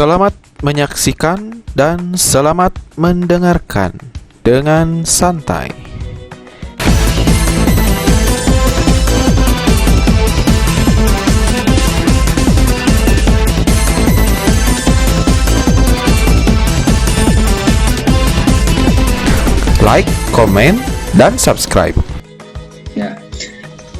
Selamat menyaksikan dan selamat mendengarkan dengan santai. Like, komen, dan subscribe. Ya.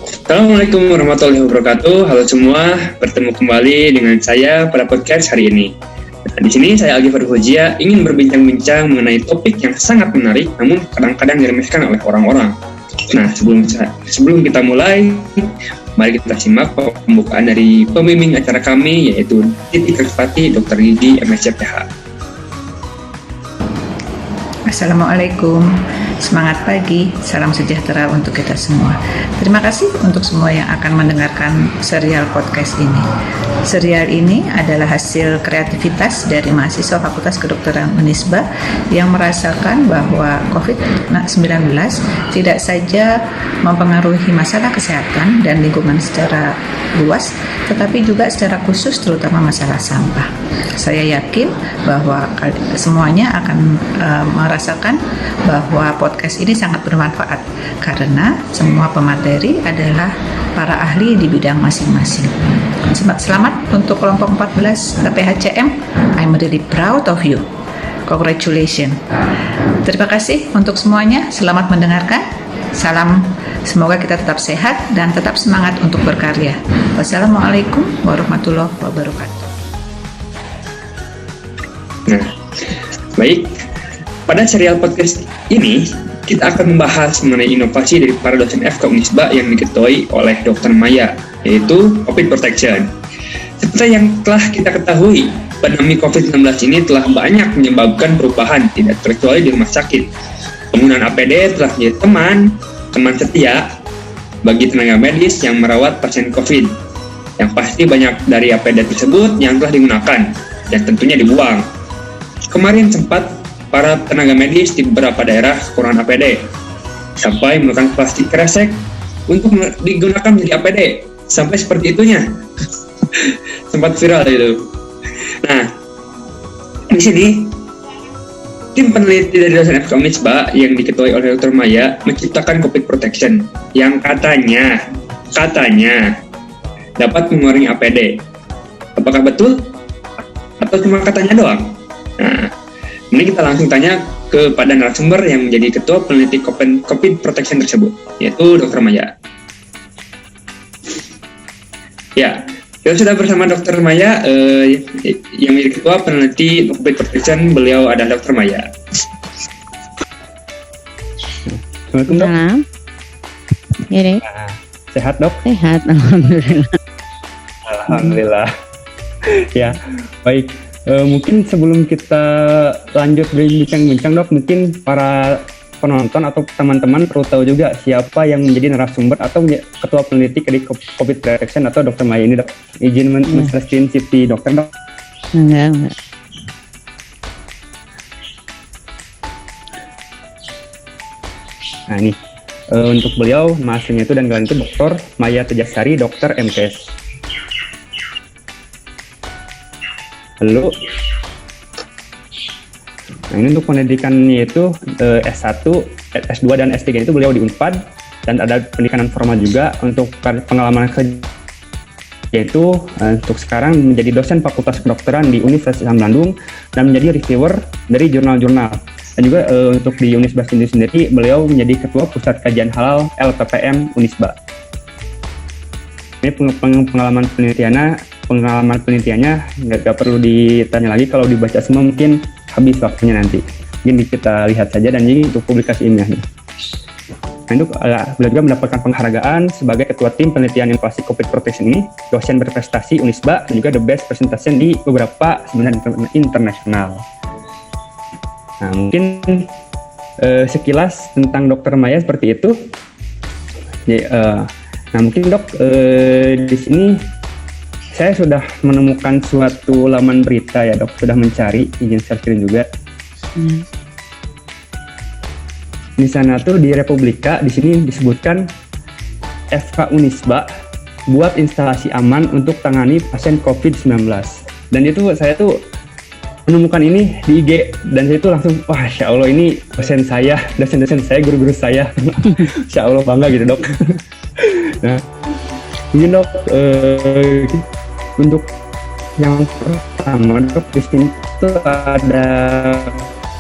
Assalamualaikum warahmatullahi wabarakatuh. Halo semua, bertemu kembali dengan saya pada podcast hari ini. Nah, di sini saya Algi Farhujia ingin berbincang-bincang mengenai topik yang sangat menarik, namun kadang-kadang diremehkan oleh orang-orang. Nah, sebelum kita mulai, mari kita simak pembukaan dari pembimbing acara kami, yaitu Titi Kerspati, Dr. Gigi, MSc PH. Assalamualaikum, semangat pagi, salam sejahtera untuk kita semua. Terima kasih untuk semua yang akan mendengarkan serial podcast ini. Serial ini adalah hasil kreativitas dari mahasiswa Fakultas Kedokteran Unisba yang merasakan bahwa COVID-19 tidak saja mempengaruhi masalah kesehatan dan lingkungan secara luas, tetapi juga secara khusus terutama masalah sampah. Saya yakin bahwa semuanya akan merasakan bahwa podcast ini sangat bermanfaat karena semua pemateri adalah para ahli di bidang masing-masing. Selamat untuk kelompok 14 PHCM. I'm really proud of you. Congratulations. Terima kasih untuk semuanya. Selamat mendengarkan. Salam. Semoga kita tetap sehat dan tetap semangat untuk berkarya. Wassalamualaikum warahmatullahi wabarakatuh. Nah, baik. Pada serial podcast ini, kita akan membahas mengenai inovasi dari para dosen FK Unisba yang diketuai oleh Dr. Maya, yaitu COVID Protection. Seperti yang telah kita ketahui, pandemi COVID-19 ini telah banyak menyebabkan perubahan, tidak terkecuali di rumah sakit. Penggunaan APD telah menjadi teman setia bagi tenaga medis yang merawat pasien COVID. Yang pasti banyak dari APD tersebut yang telah digunakan dan tentunya dibuang. Kemarin sempat para tenaga medis di beberapa daerah kekurangan APD sampai menggunakan plastik kresek untuk digunakan menjadi APD, sampai seperti itunya. Sempat viral itu. Nah, di sini tim peneliti dari dosen FK Unisba yang diketuai oleh Dr. Maya menciptakan COVID Protection yang katanya dapat mengurangi APD. Apakah betul? Atau cuma katanya doang? Nah, ini kita langsung tanya kepada narasumber yang menjadi ketua peneliti COVID Protection tersebut, yaitu Dr. Maya. Ya, kita sudah bersama Dr. Maya yang menjadi ketua peneliti COVID Protection. Beliau adalah Dr. Maya. Assalamualaikum, Dok. Salam. Ya, Dek. Nah, sehat, Dok? Sehat, alhamdulillah. Alhamdulillah. Ya, baik. Mungkin sebelum kita lanjut berbincang-bincang, Dok, mungkin para penonton atau teman-teman perlu tahu juga siapa yang menjadi narasumber atau ketua peneliti dari COVID Protection atau Dr. Maya ini, Dok. Izin men-screen CV dokter, Dok. Enggak. Nah, ini untuk beliau, mahasiswanya itu dan kalian itu Dr. Maya Tejasari, Dokter MKes. Halo. Nah, ini untuk pendidikannya itu S1, S2, dan S3 itu beliau di Unpad, dan ada pendidikan formal juga. Untuk pengalaman kerja yaitu untuk sekarang menjadi dosen Fakultas Kedokteran di Universitas Islam Bandung dan menjadi reviewer dari jurnal-jurnal. Dan juga untuk di Unisba sendiri beliau menjadi ketua Pusat Kajian Halal LPPM Unisba. Ini pengalaman penelitiannya nggak perlu ditanya lagi, kalau dibaca semua mungkin habis waktunya nanti. Mungkin kita lihat saja, dan ini untuk publikasi ilmiahnya. Nah, itu beliau juga mendapatkan penghargaan sebagai ketua tim penelitian inovasi COVID Protection ini, dosen berprestasi Unisba, dan juga the best presentation di beberapa seminar internasional. Nah, mungkin sekilas tentang Dr. Maya seperti itu. Nah, mungkin, Dok, di sini saya sudah menemukan suatu laman berita ya, Dok. Sudah mencari, izin share screen juga. Di sana tuh di Republika, di sini disebutkan FK Unisba buat instalasi aman untuk tangani pasien COVID-19. Dan itu saya tuh menemukan ini di IG dan saya itu langsung wah Insya Allah ini dosen saya, guru-guru saya. Insya Allah bangga gitu dok. Nah mungkin dok untuk yang pertama dok di sini tuh ada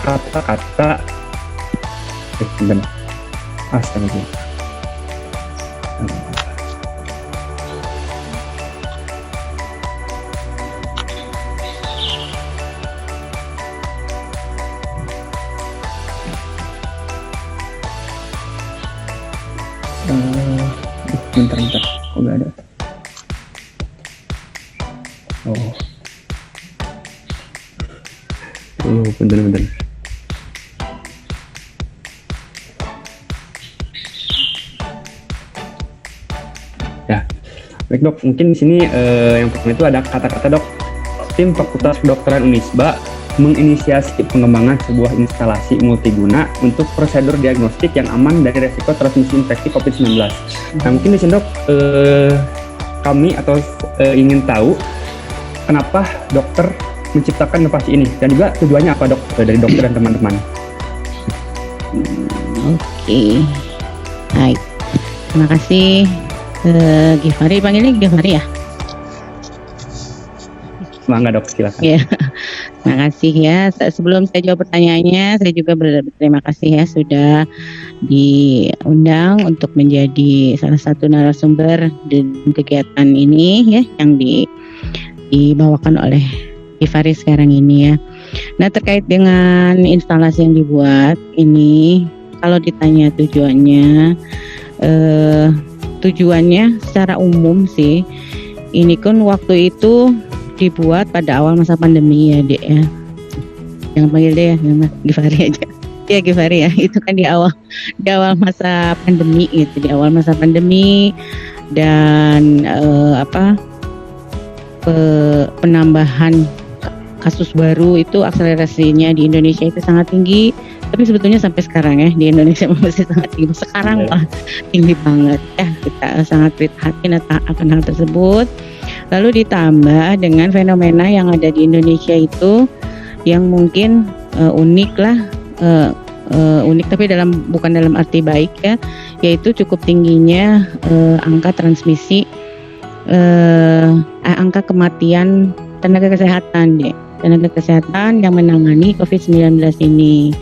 kata-kata astaga. Bentar, kok nggak ada? Bentar. Ya, baik dok. Mungkin di sini yang pertama itu ada kata-kata dok. Tim Fakultas Kedokteran Unisba menginisiasi pengembangan sebuah instalasi multiguna untuk prosedur diagnostik yang aman dari resiko transmisi infeksi COVID-19. Nah mungkin di sini dok, kami atau ingin tahu kenapa dokter menciptakan inovasi ini dan juga tujuannya apa dok dari dokter dan teman-teman. Oke, baik. Terima kasih Givari, panggilnya Givari ya? Mangga dok, silakan. Ya, terima kasih ya. Sebelum saya jawab pertanyaannya, saya juga berterima kasih ya sudah diundang untuk menjadi salah satu narasumber di kegiatan ini ya yang dibawakan oleh Givari sekarang ini ya. Nah terkait dengan instalasi yang dibuat ini, kalau ditanya tujuannya secara umum sih, ini kan waktu itu dibuat pada awal masa pandemi ya dek ya. Jangan panggil deh ya, Givari aja. Ya Givari ya, itu kan di awal masa pandemi gitu, di awal masa pandemi dan penambahan kasus baru itu akselerasinya di Indonesia itu sangat tinggi. Tapi sebetulnya sampai sekarang ya di Indonesia masih sangat tinggi. Sekarang malah tinggi banget ya. Kita sangat prihatin akan hal tersebut. Lalu ditambah dengan fenomena yang ada di Indonesia itu yang mungkin unik lah, unik tapi bukan dalam arti baik ya, yaitu cukup tingginya angka transmisi, angka kematian tenaga kesehatan yang menangani COVID-19 ini.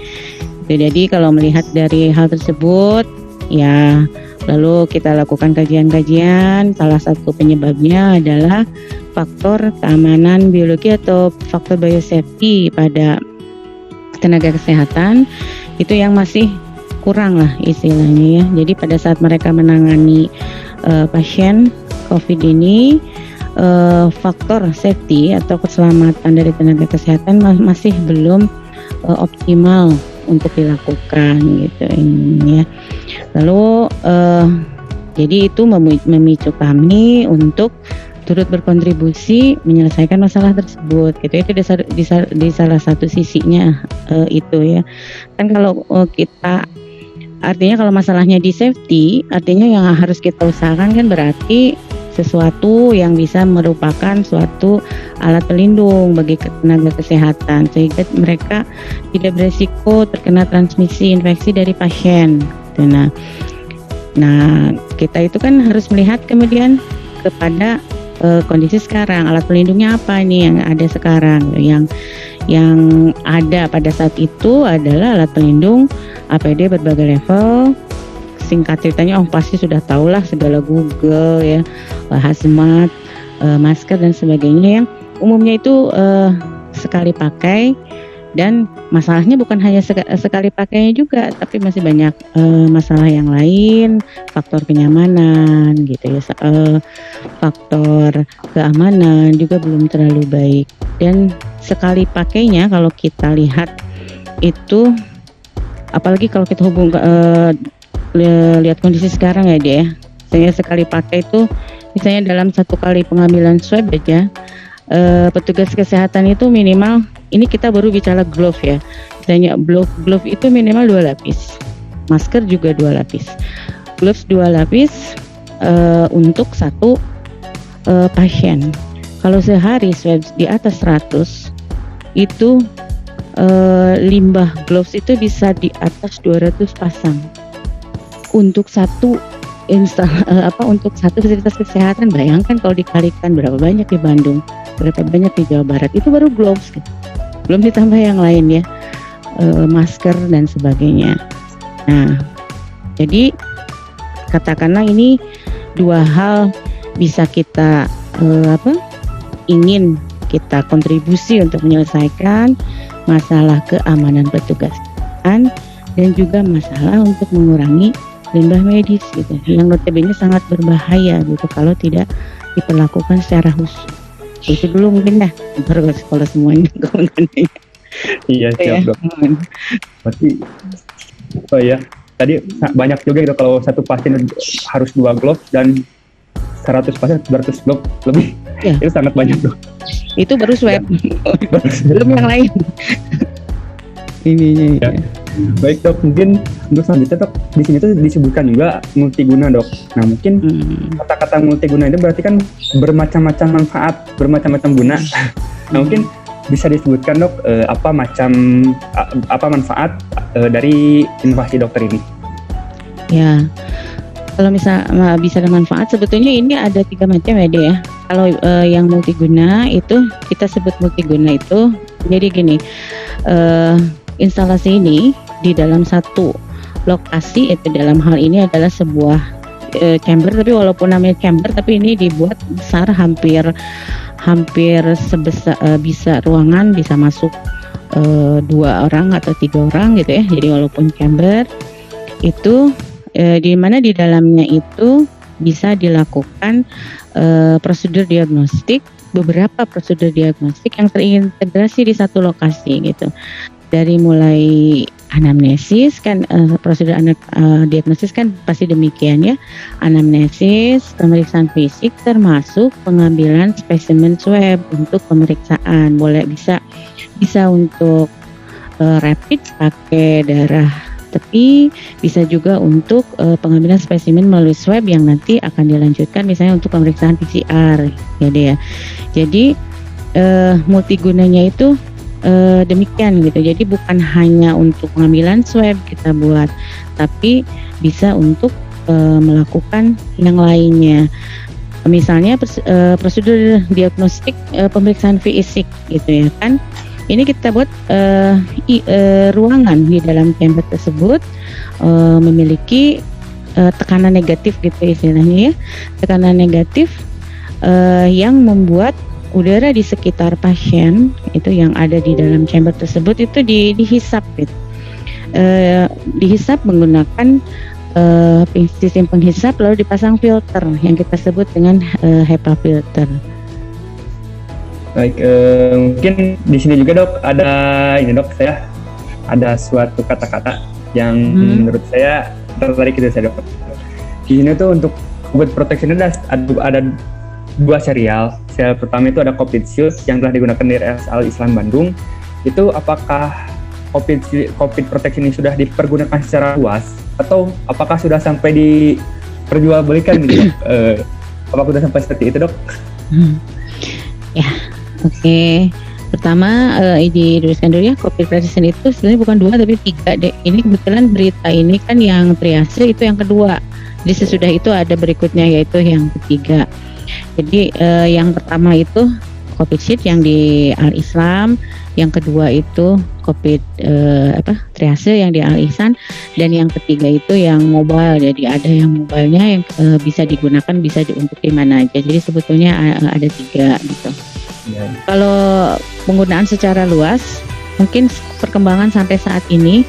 Jadi kalau melihat dari hal tersebut ya, lalu kita lakukan kajian-kajian, salah satu penyebabnya adalah faktor keamanan biologi atau faktor biosafety pada tenaga kesehatan itu yang masih kurang lah istilahnya ya. Jadi pada saat mereka menangani pasien COVID ini, faktor safety atau keselamatan dari tenaga kesehatan masih belum optimal untuk dilakukan gitu ini ya. Lalu jadi itu memicu kami untuk turut berkontribusi menyelesaikan masalah tersebut gitu. Itu di salah satu sisinya itu ya. Kan kalau kita artinya kalau masalahnya di safety, artinya yang harus kita usahakan kan berarti sesuatu yang bisa merupakan suatu alat pelindung bagi tenaga kesehatan sehingga mereka tidak beresiko terkena transmisi infeksi dari pasien. Nah kita itu kan harus melihat kemudian kepada kondisi sekarang, alat pelindungnya apa nih yang ada sekarang. Yang ada pada saat itu adalah alat pelindung APD berbagai level. Singkat ceritanya pasti sudah tahu lah segala Google ya, hazmat, masker dan sebagainya yang umumnya itu sekali pakai, dan masalahnya bukan hanya sekali pakainya juga, tapi masih banyak masalah yang lain, faktor kenyamanan gitu ya, faktor keamanan juga belum terlalu baik. Dan sekali pakainya kalau kita lihat itu, apalagi kalau kita lihat kondisi sekarang ya dia, saya sekali pakai itu misalnya dalam satu kali pengambilan swab aja, petugas kesehatan itu minimal, ini kita baru bicara glove ya, misalnya glove itu minimal 2 lapis, masker juga 2 lapis, gloves 2 lapis untuk satu pasien. Kalau sehari swab di atas 100 itu limbah gloves itu bisa di atas 200 pasang untuk satu untuk satu fasilitas kesehatan. Bayangkan kalau dikalikan berapa banyak di Bandung, berapa banyak di Jawa Barat, itu baru gloves gitu. Belum ditambah yang lain ya, masker dan sebagainya. Nah, jadi katakanlah ini dua hal bisa kita ingin kita kontribusi untuk menyelesaikan masalah keamanan petugas dan juga masalah untuk mengurangi limbah medis gitu, yang notabene sangat berbahaya gitu kalau tidak diperlakukan secara khusus. Itu dulu mungkin dah, baru kalau semuanya kemudian. Iya, siap dok. Berarti, oh ya, tadi banyak juga gitu kalau satu pasien harus 2 glove dan 100 pasien 200 glove lebih. Ya. Itu sangat banyak dok. Itu baru swab, belum yang lain. Ininya. Ya. Baik dok, mungkin untuk selanjutnya dok, di sini tuh disebutkan juga multiguna dok. Nah mungkin kata-kata multiguna itu berarti kan bermacam-macam manfaat, bermacam-macam guna. Nah mungkin bisa disebutkan dok apa manfaat dari inovasi dokter ini? Ya, kalau bisa ada manfaat, sebetulnya ini ada 3 macam ya deh ya. Kalau yang multiguna itu kita sebut multiguna itu jadi gini, instalasi ini di dalam satu lokasi, itu dalam hal ini adalah sebuah chamber, tapi walaupun namanya chamber tapi ini dibuat besar, hampir sebesar bisa ruangan bisa masuk 2 orang atau 3 orang gitu ya. Jadi walaupun chamber itu di mana di dalamnya itu bisa dilakukan prosedur diagnostik, beberapa prosedur diagnostik yang terintegrasi di satu lokasi gitu. Dari mulai anamnesis kan, prosedur diagnosis kan pasti demikian ya, anamnesis, pemeriksaan fisik, termasuk pengambilan spesimen swab untuk pemeriksaan. Bisa untuk rapid pakai darah tepi, bisa juga untuk pengambilan spesimen melalui swab yang nanti akan dilanjutkan misalnya untuk pemeriksaan PCR ya deh ya. Jadi multigunanya itu demikian gitu. Jadi bukan hanya untuk pengambilan swab kita buat, tapi bisa untuk melakukan yang lainnya. Misalnya prosedur diagnostik pemeriksaan fisik gitu ya kan. Ini kita buat ruangan di dalam chamber tersebut memiliki tekanan negatif gitu istilahnya ya. Tekanan negatif yang membuat udara di sekitar pasien itu yang ada di dalam chamber tersebut itu dihisap gitu. Dihisap menggunakan sistem penghisap, lalu dipasang filter yang kita sebut dengan HEPA filter. Baik, mungkin di sini juga dok saya ada suatu kata-kata yang menurut saya tertarik gitu saya dok. Di sini tuh untuk COVID protection ada 2 serial. Serial pertama itu ada COVID Shield yang telah digunakan di RSal Islam Bandung. Itu apakah COVID protection ini sudah dipergunakan secara luas atau apakah sudah sampai diperjualbelikan gitu? Apakah sudah sampai seperti itu dok? Ya, oke. Pertama dituliskan dulu ya, COVID protection itu sebenarnya bukan 2 tapi 3 deh. Ini kebetulan berita ini kan yang triase itu yang kedua. Jadi sesudah itu ada berikutnya yaitu yang ketiga. Jadi yang pertama itu COVID Shield yang di Al Islam, yang kedua itu COVID triase yang di Al Ihsan, dan yang ketiga itu yang mobile. Jadi ada yang mobilenya yang bisa digunakan untuk di mana aja. Jadi sebetulnya ada 3 gitu. Ya. Kalau penggunaan secara luas, mungkin perkembangan sampai saat ini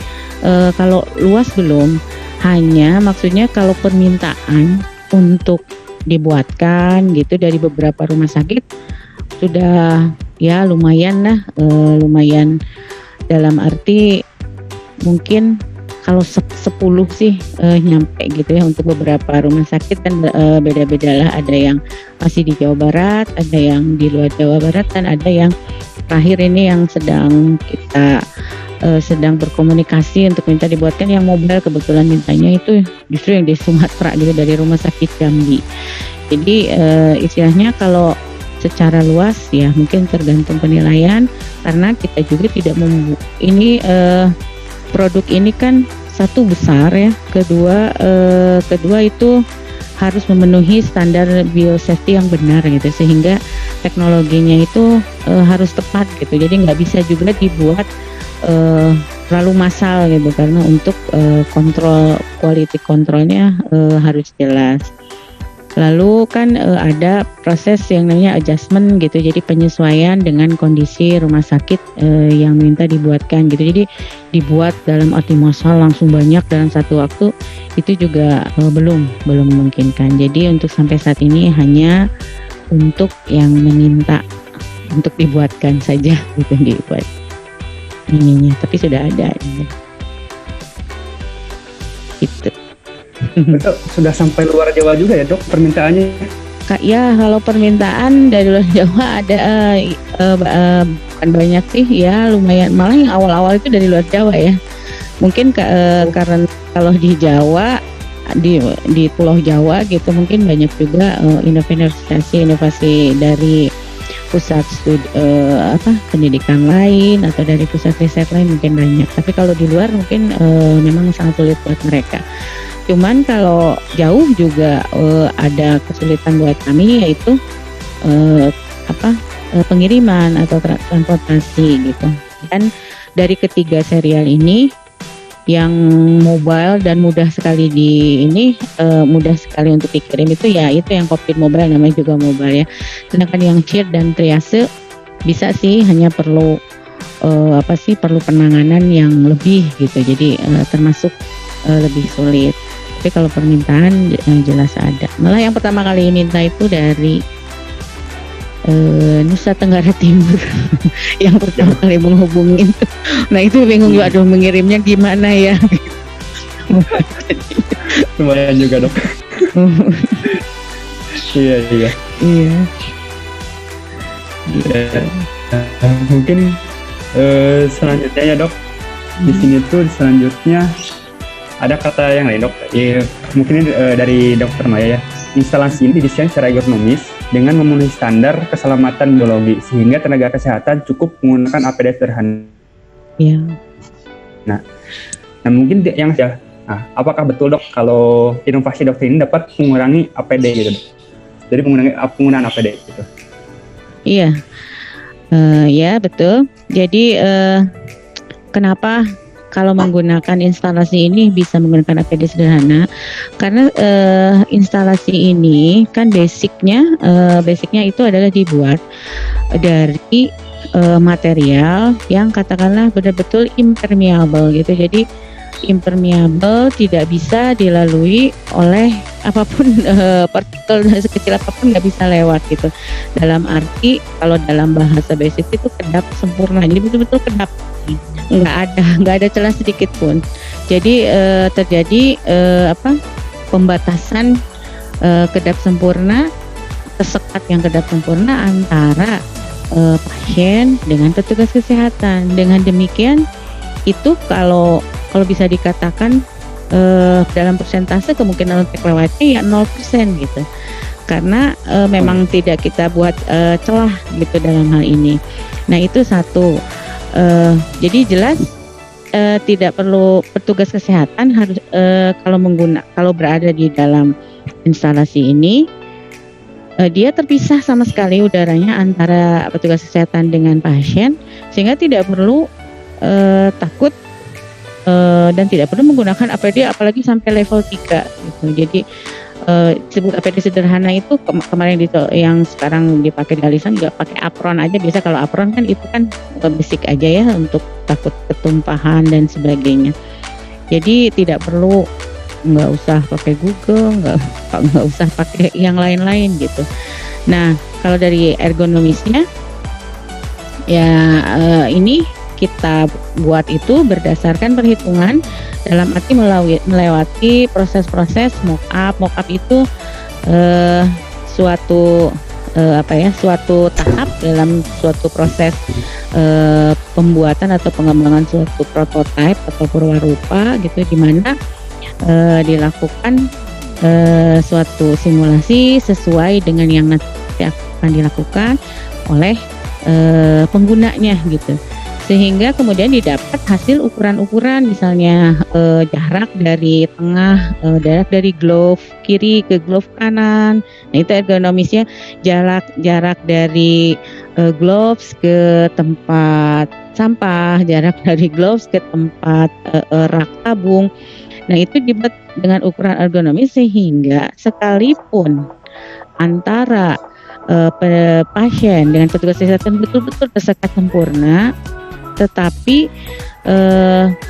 kalau luas belum. Hanya maksudnya kalau permintaan untuk dibuatkan gitu dari beberapa rumah sakit sudah ya lumayan lah, lumayan dalam arti mungkin kalau 10 sih nyampe gitu ya untuk beberapa rumah sakit, dan beda-beda lah, ada yang masih di Jawa Barat, ada yang di luar Jawa Barat, dan ada yang terakhir ini yang sedang kita sedang berkomunikasi untuk minta dibuatkan yang mobile. Kebetulan mintanya itu justru yang di Sumatera gitu, dari rumah sakit Jambi. Jadi istilahnya kalau secara luas ya mungkin tergantung penilaian, karena kita juga tidak produk ini kan satu besar ya, kedua itu harus memenuhi standar biosafety yang benar gitu, sehingga teknologinya itu harus tepat gitu. Jadi nggak bisa juga dibuat terlalu massal gitu, karena untuk kontrol quality controlnya harus jelas. Lalu kan ada proses yang namanya adjustment gitu, jadi penyesuaian dengan kondisi rumah sakit yang minta dibuatkan gitu. Jadi dibuat dalam arti massal langsung banyak dalam satu waktu itu juga belum memungkinkan. Jadi untuk sampai saat ini hanya untuk yang meminta untuk dibuatkan saja gitu, dibuat ininya, tapi sudah ada gitu. Betul, sudah sampai luar Jawa juga ya dok permintaannya? Kak, ya kalau permintaan dari luar Jawa ada bukan banyak sih ya, lumayan, malah yang awal-awal itu dari luar Jawa ya. Mungkin karena kalau di Jawa di Pulau Jawa gitu mungkin banyak juga inovasi dari pusat pendidikan lain atau dari pusat riset lain mungkin banyak. Tapi kalau di luar mungkin memang sangat sulit buat mereka. Cuman kalau jauh juga ada kesulitan buat kami, yaitu pengiriman atau transportasi gitu. Dan dari ketiga serial ini yang mobile dan mudah sekali mudah sekali untuk dikirim itu ya itu yang COVID mobile, namanya juga mobile ya. Sedangkan yang CHIR dan triase bisa sih, hanya perlu perlu penanganan yang lebih gitu. Jadi termasuk lebih sulit. Tapi kalau permintaan jelas ada. Malah yang pertama kali minta itu dari Nusa Tenggara Timur yang pertama kali menghubungin. Nah itu bingung juga, aduh mengirimnya gimana ya. Lumayan juga dok. Iya. Mungkin selanjutnya ya dok, di sini tuh selanjutnya ada kata yang lain dok, mungkin dari Dokter Maya ya. Instalasi ini didesain secara ergonomis dengan memenuhi standar keselamatan biologi sehingga tenaga kesehatan cukup menggunakan APD sederhana. Iya. Nah mungkin apakah betul dok kalau inovasi dokter ini dapat mengurangi APD gitu dok? Jadi penggunaan APD gitu. Iya, ya betul. Jadi kenapa kalau menggunakan instalasi ini bisa menggunakan APD sederhana? Karena instalasi ini kan basicnya itu adalah dibuat dari material yang katakanlah benar-betul impermeable gitu. Jadi impermeable, tidak bisa dilalui oleh apapun, partikel sekecil apapun nggak bisa lewat gitu. Dalam arti kalau dalam bahasa basic itu kedap sempurna, jadi betul-betul kedap, nggak ada celah sedikit pun. Jadi terjadi pembatasan kedap sempurna, kesekat yang kedap sempurna antara pasien dengan petugas kesehatan. Dengan demikian itu kalau bisa dikatakan dalam persentase kemungkinan untuk lewatnya ya 0% gitu. Karena memang tidak kita buat celah gitu dalam hal ini. Nah itu satu. Jadi jelas tidak perlu petugas kesehatan harus kalau berada di dalam instalasi ini dia terpisah sama sekali udaranya antara petugas kesehatan dengan pasien, sehingga tidak perlu takut dan tidak perlu menggunakan APD apalagi sampai level 3 gitu. Jadi disebut APD sederhana itu kemarin yang sekarang dipakai di Alisan juga pakai apron aja. Biasa kalau apron kan itu kan basic aja ya untuk takut ketumpahan dan sebagainya. Jadi tidak perlu, nggak usah pakai Google, nggak usah pakai yang lain-lain gitu. Nah kalau dari ergonomisnya ya ini kita buat itu berdasarkan perhitungan dalam arti melewati proses-proses mock-up. Mock-up itu suatu tahap dalam suatu proses pembuatan atau pengembangan suatu prototipe atau purwarupa gitu, di mana dilakukan suatu simulasi sesuai dengan yang nanti akan dilakukan oleh penggunanya gitu, sehingga kemudian didapat hasil ukuran-ukuran, misalnya jarak dari tengah, jarak dari glove kiri ke glove kanan. Nah, itu ergonomisnya, jarak dari gloves ke tempat sampah, jarak dari gloves ke tempat rak tabung. Nah, itu dibuat dengan ukuran ergonomis sehingga sekalipun antara pasien dengan petugas kesehatan betul-betul tersekat sempurna, tetapi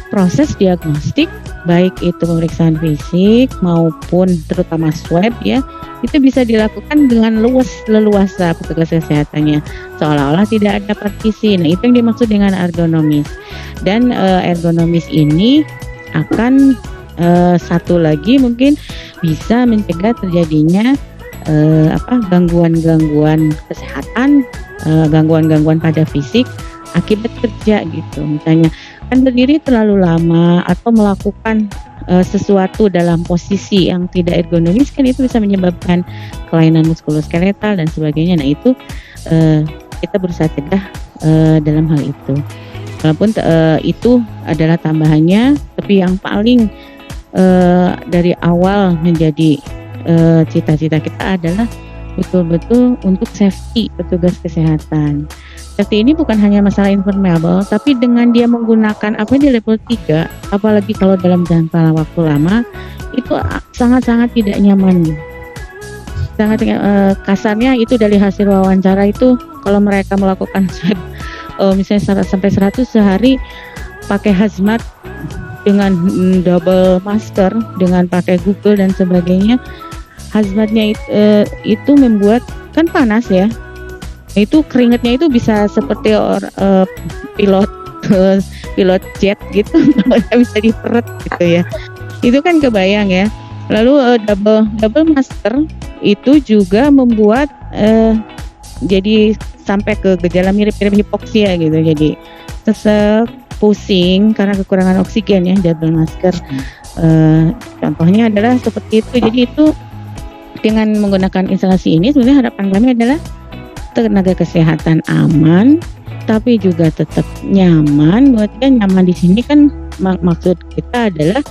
proses diagnostik baik itu pemeriksaan fisik maupun terutama swab ya, itu bisa dilakukan dengan leluasa petugas kesehatannya, seolah-olah tidak ada partisi. Nah, itu yang dimaksud dengan ergonomis. Dan ergonomis ini akan satu lagi mungkin bisa mencegah terjadinya gangguan-gangguan kesehatan, gangguan-gangguan pada fisik akibat kerja gitu. Misalnya kan berdiri terlalu lama atau melakukan sesuatu dalam posisi yang tidak ergonomis, kan itu bisa menyebabkan kelainan muskuloskeletal dan sebagainya. Nah, itu kita berusaha cegah dalam hal itu. Walaupun itu adalah tambahannya, tapi yang paling dari awal menjadi cita-cita kita adalah betul-betul untuk safety petugas kesehatan. Safety ini bukan hanya masalah informable, tapi dengan dia menggunakan di level 3, apalagi kalau dalam jangka waktu lama, itu sangat-sangat tidak nyaman. Sangat kasarnya itu dari hasil wawancara itu, kalau mereka melakukan swab misalnya sampai 100 sehari pakai hazmat dengan double masker, dengan pakai Google dan sebagainya, hazmatnya itu membuat kan panas ya, itu keringatnya itu bisa seperti pilot jet gitu, bisa diperet gitu ya, itu kan kebayang ya. Lalu double masker itu juga membuat jadi sampai ke gejala mirip-mirip hipoksia gitu, jadi sesek, pusing karena kekurangan oksigen ya, double masker. Contohnya adalah seperti itu. Jadi itu dengan menggunakan instalasi ini sebenarnya harapan kami adalah tenaga kesehatan aman, tapi juga tetap nyaman. Buat kan nyaman di sini kan maksud kita adalah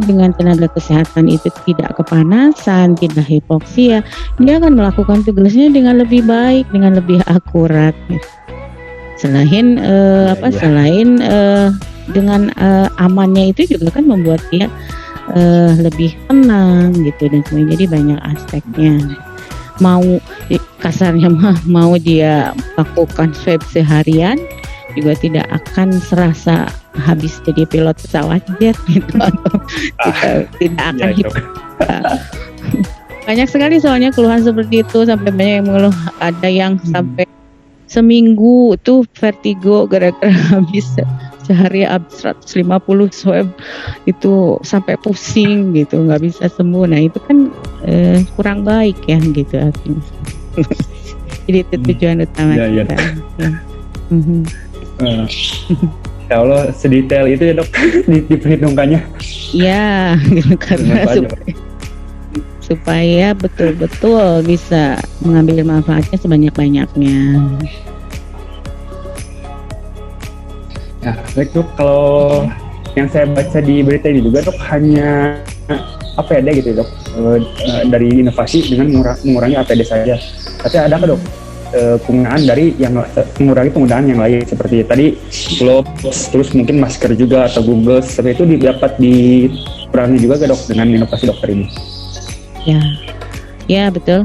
dengan tenaga kesehatan itu tidak kepanasan, tidak hipoksia, dia akan melakukan tugasnya dengan lebih baik, dengan lebih akurat. Selain selain dengan amannya itu juga kan membuat dia lebih tenang gitu dan sebagainya. Jadi banyak aspeknya. Mau kasarnya mau dia lakukan swab seharian juga tidak akan serasa habis jadi pilot pesawat jet gitu, atau tidak akan banyak sekali soalnya keluhan seperti itu, sampai banyak yang mengeluh, ada yang sampai seminggu tuh vertigo gara-gara habis sehari 150 swab itu, sampai pusing gitu, nggak bisa sembuh. Nah itu kan kurang baik ya gitu artinya. Jadi itu tujuan utama kita. Ya Allah, sedetail itu ya dok diperhitungkannya. Ya, gitu, karena supaya betul-betul bisa mengambil manfaatnya sebanyak-banyaknya. Ya, baik dok. Kalau yang saya baca di berita ini juga dok, hanya APD gitu dok, dari inovasi dengan mengurangi APD saja. Tapi ada dok penggunaan dari yang mengurangi penggunaan yang lain, seperti tadi gloves, terus mungkin masker juga atau Google, seperti itu dapat dikurangi juga dok dengan inovasi dokter ini. Ya betul.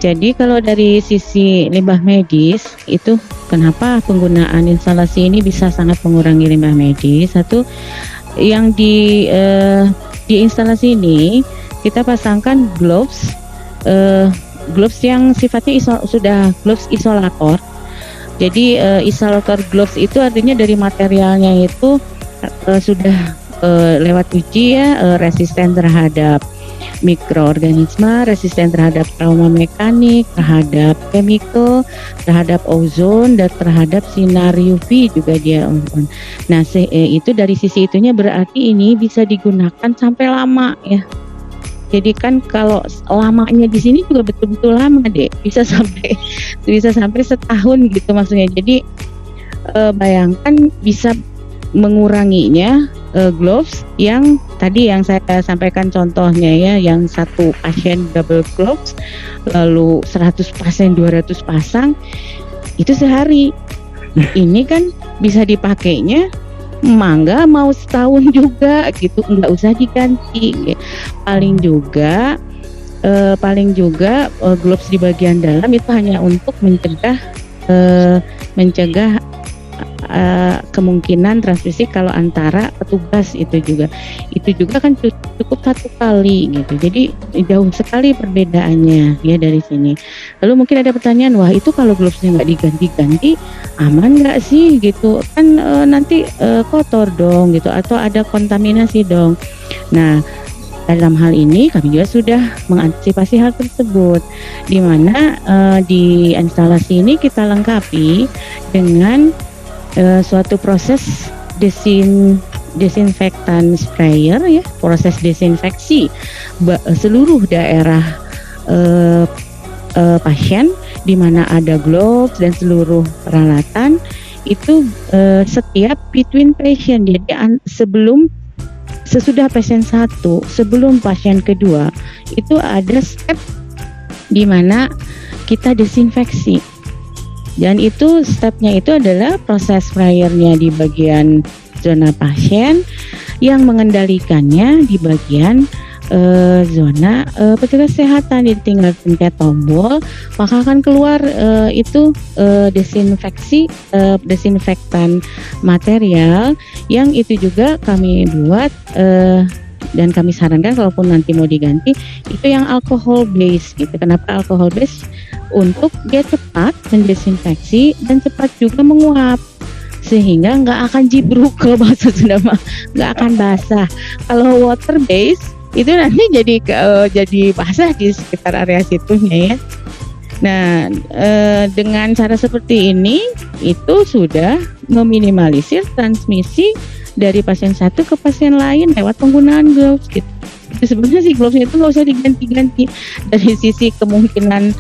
Jadi kalau dari sisi limbah medis itu, kenapa penggunaan instalasi ini bisa sangat mengurangi limbah medis? Satu, yang di instalasi ini kita pasangkan gloves yang sifatnya sudah gloves isolator. Jadi isolator gloves itu artinya dari materialnya itu sudah lewat uji ya, resisten terhadap mikroorganisme, resisten terhadap trauma mekanik, terhadap chemical, terhadap ozon, dan terhadap sinar UV juga dia ozon. Nah itu dari sisi itunya berarti ini bisa digunakan sampai lama ya. Jadi kan kalau lamanya di sini juga betul-betul lama deh, bisa sampai setahun gitu maksudnya. Jadi bayangkan bisa menguranginya gloves yang tadi yang saya sampaikan contohnya ya, yang satu pasien double gloves lalu 100 pasien 200 pasang itu sehari. Ini kan bisa dipakainya mangga mau setahun juga gitu, nggak usah diganti. Paling juga gloves di bagian dalam itu hanya untuk mencegah kemungkinan transmisi kalau antara petugas. Itu juga kan cukup satu kali gitu, jadi jauh sekali perbedaannya ya dari sini. Lalu mungkin ada pertanyaan, wah itu kalau glovesnya nggak diganti-ganti aman nggak sih gitu kan, nanti kotor dong gitu atau ada kontaminasi dong. Nah, dalam hal ini kami juga sudah mengantisipasi hal tersebut, di mana di instalasi ini kita lengkapi dengan suatu proses desinfektan sprayer ya, proses desinfeksi seluruh daerah pasien di mana ada gloves dan seluruh peralatan itu setiap between patient. Jadi sesudah pasien 1 sebelum pasien kedua itu ada step di mana kita desinfeksi. Dan itu stepnya itu adalah proses sprayernya di bagian zona pasien, yang mengendalikannya di bagian zona petugas kesehatan. Jadi tinggal pencet tombol maka akan keluar itu desinfektan material yang itu juga kami buat dan kami sarankan kalaupun nanti mau diganti itu yang alcohol base gitu. Kenapa alcohol base? Untuk dia cepat mendesinfeksi dan cepat juga menguap sehingga nggak akan jibruk, kalau bahasa Sunda mah nggak akan basah. Kalau water base itu nanti jadi basah di sekitar area situnya ya. Nah, dengan cara seperti ini itu sudah meminimalisir transmisi dari pasien satu ke pasien lain lewat penggunaan gloves gitu. Sebenarnya sih glovesnya itu nggak usah diganti-ganti. Dari sisi kemungkinan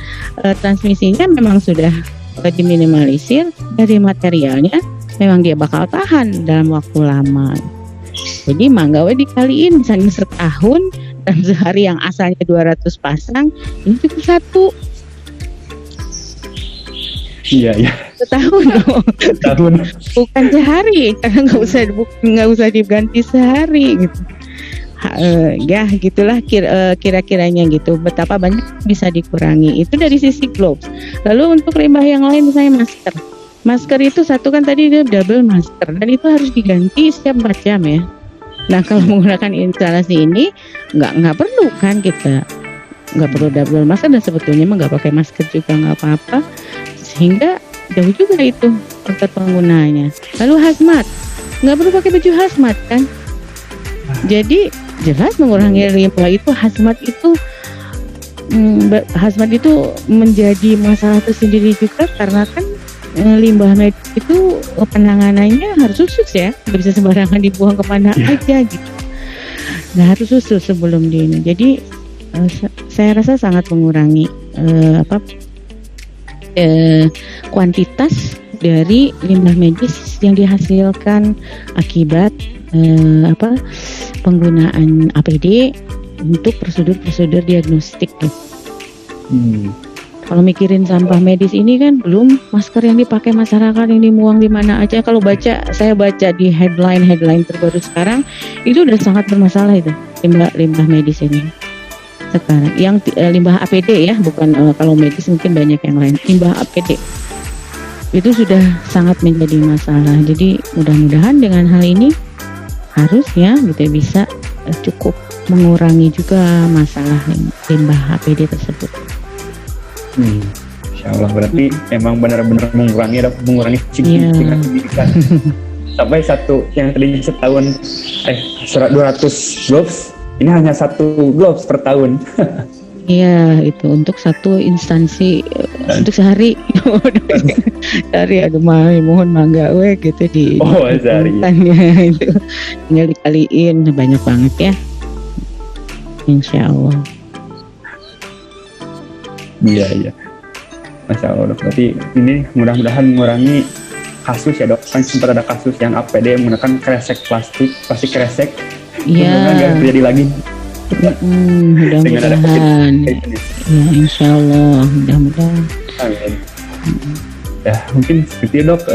transmisinya memang sudah diminimalisir. Dari materialnya memang dia bakal tahan dalam waktu lama. Jadi mangga dikaliin misalnya setahun dan sehari yang asalnya 200 pasang ini cukup 1. Iya. Setahun dong. Setahun. Bukan sehari, karena nggak usah diganti sehari gitu. Ya gitulah kira-kiranya gitu, betapa banyak bisa dikurangi itu dari sisi gloves. Lalu untuk limbah yang lain misalnya masker itu satu kan tadi dia double masker dan itu harus diganti setiap 4 jam ya. Nah kalau menggunakan instalasi ini nggak perlu kan, kita nggak perlu double masker dan sebetulnya nggak pakai masker juga nggak apa-apa, sehingga jauh juga itu untuk penggunaannya. Lalu hazmat, nggak perlu pakai baju hazmat kan, jadi jelas mengurangi limbah itu. Hazmat itu menjadi masalah tersendiri juga karena kan limbah medis itu penanganannya harus khusus ya, nggak bisa sembarangan dibuang kemana aja gitu. Nggak harus khusus sebelum ini. Jadi saya rasa sangat mengurangi kuantitas dari limbah medis yang dihasilkan akibat penggunaan APD untuk prosedur diagnostik tuh. Kalau mikirin sampah medis ini kan belum masker yang dipakai masyarakat yang dibuang di mana aja. Kalau saya baca di headline terbaru sekarang itu udah sangat bermasalah itu limbah medis ini sekarang. Yang limbah APD ya, bukan kalau medis mungkin banyak yang lain. Limbah APD itu sudah sangat menjadi masalah. Jadi mudah-mudahan dengan hal ini harusnya gitu bisa cukup mengurangi juga masalah limbah APD tersebut. Insya Allah berarti emang benar-benar mengurangi signifikan. Sampai satu yang tadi setahun 200 gloves ini hanya 1 gloves per tahun. Iya, itu untuk satu instansi untuk sehari. Sehari mohon mangga gitu di. Oh, sehari. Itu tinggal dikaliin banyak banget ya. Insya Allah. Iya. Masya Allah dok. Berarti ini mudah-mudahan mengurangi kasus ya dok. Kan sempat ada kasus yang APD menggunakan kresek plastik kresek. Iya. Mudah-mudahan nggak terjadi lagi. Dengan ada Mudah-mudahan. COVID kayak gini. Ya, insya Allah. Mudah-mudahan. Amin. Ya mungkin seperti itu dok,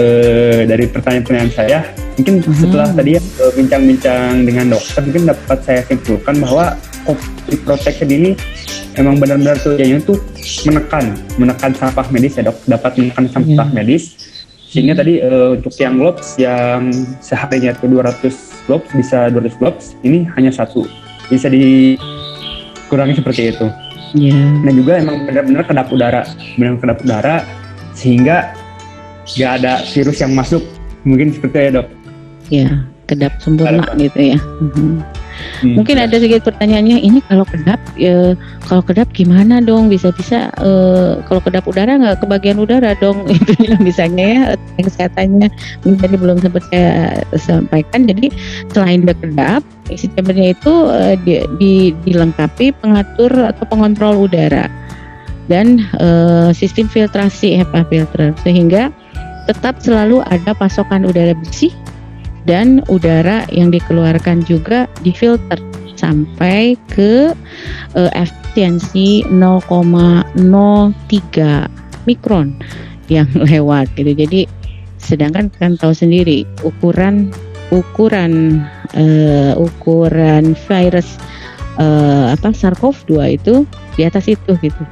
dari pertanyaan-pertanyaan saya mungkin setelah tadi ya bincang-bincang dengan dokter, mungkin dapat saya simpulkan bahwa COVID protection ini emang benar-benar tujuannya tuh menekan sampah medis ya dok, dapat menekan sampah medis, sehingga tadi untuk yang gloves yang seharinya itu 200 gloves bisa 200 gloves, ini hanya satu, bisa dikurangi seperti itu. Dan juga emang benar-benar kedap udara, sehingga nggak ada virus yang masuk, mungkin seperti itu ya dok. Ya, kedap sempurna gitu ya. Mungkin ada sedikit pertanyaannya, ini kalau kedap gimana dong? Bisa-bisa kalau kedap udara nggak kebagian udara dong? Itu misalnya ya, kesehatannya tadi belum sempat saya sampaikan. Jadi selain dia kedap, isi chambernya itu dilengkapi pengatur atau pengontrol udara dan sistem filtrasi HEPA filter, sehingga tetap selalu ada pasokan udara bersih dan udara yang dikeluarkan juga difilter sampai ke efisiensi 0,03 mikron yang lewat gitu. Jadi sedangkan kan tahu sendiri ukuran virus SARS-CoV-2 itu di atas itu gitu.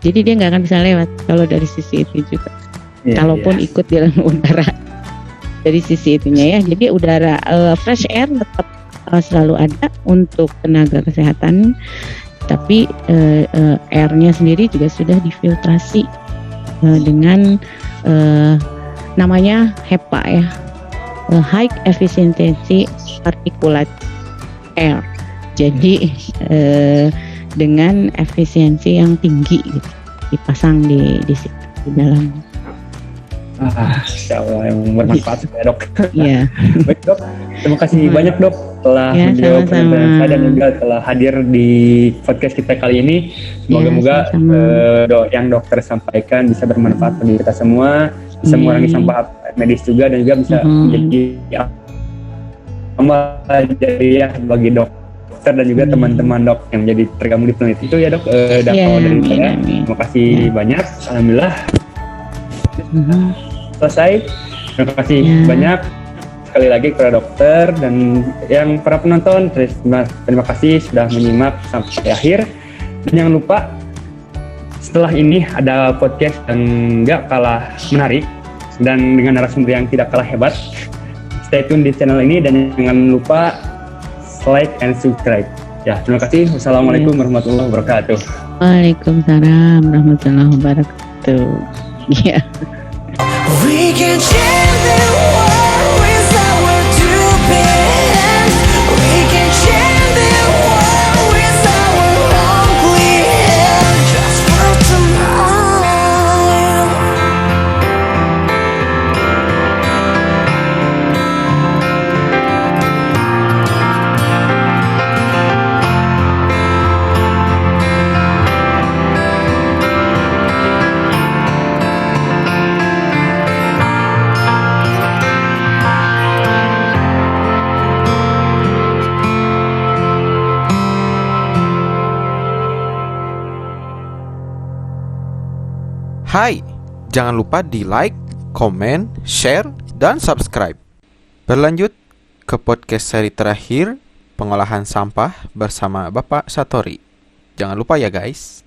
Jadi dia nggak akan bisa lewat kalau dari sisi itu juga. Kalaupun ikut di dalam udara dari sisi itunya ya. Jadi udara fresh air tetap selalu ada untuk tenaga kesehatan, tapi airnya sendiri juga sudah difiltrasi dengan namanya HEPA ya, High Efficiency Particulate Air. Jadi dengan efisiensi yang tinggi gitu, dipasang di situ di dalam. Insya Allah yang bermanfaat ya dok. Iya. Baik dok, terima kasih banyak dok telah menjawab pertanyaan saya dan juga telah hadir di podcast kita kali ini. Semoga yang dokter sampaikan bisa bermanfaat bagi kita semua, bisa mengurangi sampah medis juga, dan juga bisa menjadi amal jariah bagi dokter dan juga teman-teman dok yang menjadi tergabung di peneliti itu ya dok. Dari saya, terima kasih banyak. Alhamdulillah. Selesai. Terima kasih banyak sekali lagi kepada dokter dan yang para penonton. Terima kasih sudah menyimak sampai akhir. Dan jangan lupa setelah ini ada podcast yang gak kalah menarik dan dengan narasumber yang tidak kalah hebat. Stay tune di channel ini dan jangan lupa like and subscribe. Ya, terima kasih. Wassalamualaikum warahmatullahi wabarakatuh. Waalaikumsalam warahmatullahi wabarakatuh. Yeah. We can change the world with our two hands. We can change the world with our hungry hands. Just for tomorrow. Hai, jangan lupa di like, komen, share, dan subscribe. Berlanjut ke podcast seri terakhir, pengolahan sampah bersama Bapak Satori. Jangan lupa ya guys.